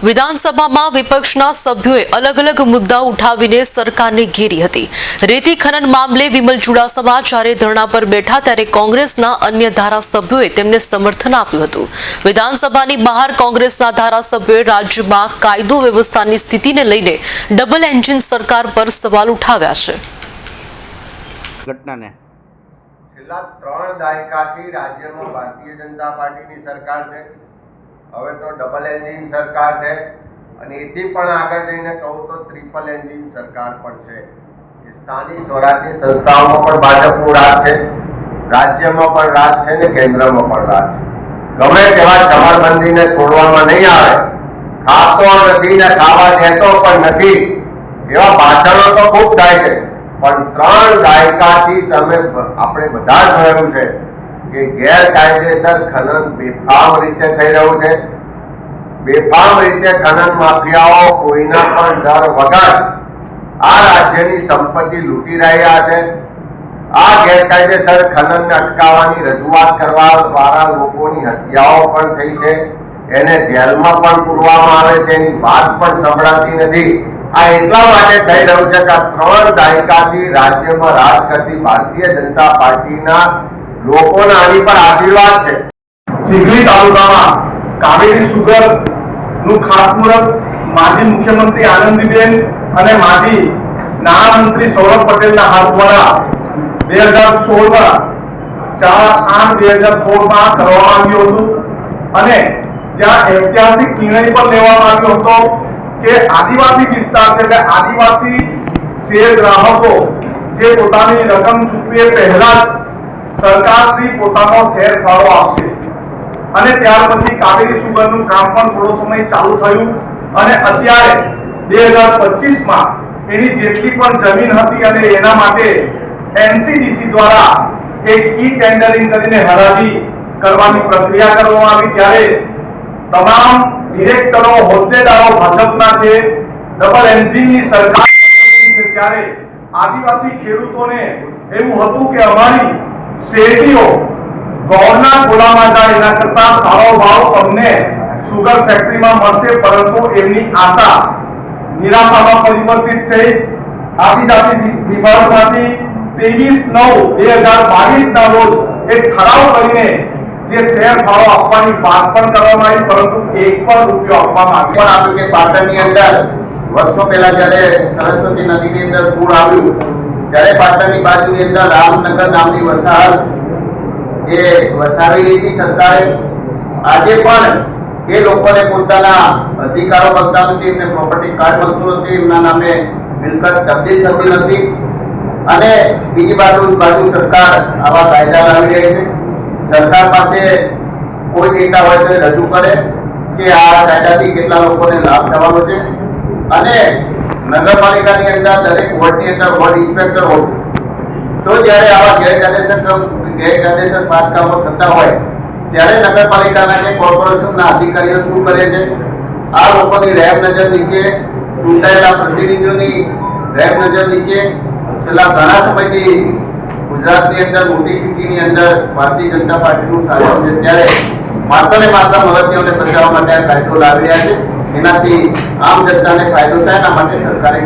વિધાનસભામાં વિપક્ષના સભ્યોએ અલગ અલગ મુદ્દાઓ ઉઠાવીને સરકારને ઘેરી હતી। રેતી ખનન મામલે વિમલ ચુડાસમા જ્યારે ધરણા પર બેઠા ત્યારે કોંગ્રેસના અન્ય ધારાસભ્યોએ તેમને સમર્થન આપ્યું હતું। વિધાનસભાની બહાર કોંગ્રેસના ધારાસભ્યોએ રાજ્યમાં કાયદો વ્યવસ્થાની સ્થિતિને લઈને ડબલ એન્જિન સરકાર પર સવાલ ઉઠાવ્યા છે। ઘટનાને છેલ્લા 3 દાયકાથી રાજ્યમાં ભારતીય જનતા પાર્ટીની સરકાર છે। હવે તો ડબલ એન્જિન સરકાર છે અને એથી પણ આગળ જઈને કહું તો ટ્રિપલ એન્જિન સરકાર પણ છે। સ્થાનિક સ્વરાજની સંસ્થાઓમાં પણ ભાજપનું રાજ છે, રાજ્યમાં પણ રાજ છે ને કેન્દ્રમાં પણ રાજ છે। ગમે તેવા ચમરબંધીને છોડવામાં નહીં આવે, ખાતો નથી ને ખાવા દેતો પણ નથી, એવા ભાષણો તો ખૂબ થાય છે। પણ 3 દાયકાથી આપણે બધા જ જોયું છે કે ગેરકાયદેસર ખનન બેફામ રીતે થઈ રહ્યું છે। બેફામ રીતે ખનન માફિયાઓ કોઈના પણ ડર વગર આ રાજ્યની સંપત્તિ લૂંટી રહ્યા છે। આ ગેરકાયદેસર ખનનને અટકાવવાની રજૂઆત કરવા દ્વારા લોકોની હત્યાઓ પણ થઈ છે, એને જેલમાં પણ પૂરવામાં આવે છે, એની વાત પણ સંભળાતી નથી। આ એટલા માટે થઈ રહ્યું છે કે 3 દાયકાથી રાજ્યમાં રાજ કરતી ભારતીય જનતા પાર્ટીના લોકોના આની પર આશીર્વાદ છે। ચીખલી તાલુકામાં કાવેરી સુગર નું ખાતમુહૂર્ત માજી મુખ્યમંત્રી આનંદીબેન અને માજી નાણામંત્રી સૌરભ પટેલના હાથ દ્વારા 2016માં 4/8/2016માં કરવામાં આવ્યું હતું અને જ્યાં ઐતિહાસિક નિર્ણય પણ લેવામાં આવ્યો હતો કે આદિવાસી વિસ્તાર છે એટલે આદિવાસી શેર ગ્રાહકો જે પોતાની રકમ ચૂકવે પહેલા જ સરકારશ્રી પોતાનો શેર ફાળો આપશે અને ત્યાર પછી કાવેરી સુગરનું કામ પણ થોડો સમય ચાલુ થયું અને અત્યારે 2025માં એની જેટલી પણ જમીન હતી અને એના માટે એનસીડીસી દ્વારા એક ઈ ટેન્ડરિંગ કરીને હરાજી કરવાની પ્રક્રિયા કરવામાં આવી, ત્યારે તમામ ડિરેક્ટરો હોદ્દેદારો ભાજપના છે, ડબલ એન્જિનની સરકાર છે, ત્યારે આદિવાસી ખેડૂતોને એવું હતું કે અમારી શેરડીઓ ગૌરના ખોલામાં જાય એના કરતા સારો ભાવ અમને સુગર ફેક્ટરીમાં મળશે, પરંતુ એમની આશા નિરાશામાં પરિવર્તિત થઈ। આદિજાતિ વિભાગમાંથી 23/9/2022ના રોજ એક ઠરાવ કરીને જે શેર ફાળો આપવાની વાત પણ કરવામાં આવી, પરંતુ એક પણ રૂપિયો આપવામાં આવ્યો પણ કે પાટણની અંદર વર્ષો પહેલા જ્યારે સરસ્વતી નદીની અંદર પૂર આવ્યું ત્યારે પાટણની બાજુની અંદર રામનગર નામની વસાહત એ વસાવી લીધી સરકારે। આજે પણ એ લોકોને પોતાના અધિકારો મળતા નથી, એમને પ્રોપર્ટી કાર્ડ મળતું નથી, એમના નામે મિલકત તબદીલ થતી નથી અને બીજી બાજુ સરકાર આવા કાયદા લાવી રહી છે। સરકાર પાસે કોઈ ડેટા હોય તો રજૂ કરે કે આ કાયદાથી કેટલા લોકોને લાભ થવાનો છે અને નગરપાલિકાની અંદર દરેક વોર્ડની અંદર વોર્ડ ઇન્સ્પેક્ટર હોય તો જ્યારે આવા ગેરકાયદેસર બાંધકામો થતા હોય ત્યારે નગરપાલિકાના કે કોર્પોરેશનના અધિકારીઓ શું કરે છે? આ લોકોની રહેમ નજર નીચે ચૂંટાયેલા પ્રતિનિધિઓની રહેમ નજર નીચે છેલ્લા ઘણા સમયથી ગુજરાતની અંદર મોટી સિટીની અંદર ભારતીય જનતા પાર્ટીનું શાસન છે, ત્યારે માત્ર ને માત્ર મરતીઓને બચાવવા માટે આ કાયદો લાવી રહ્યા છે। એનાથી આમ જનતાને ફાયદો થાય એના માટે સરકારે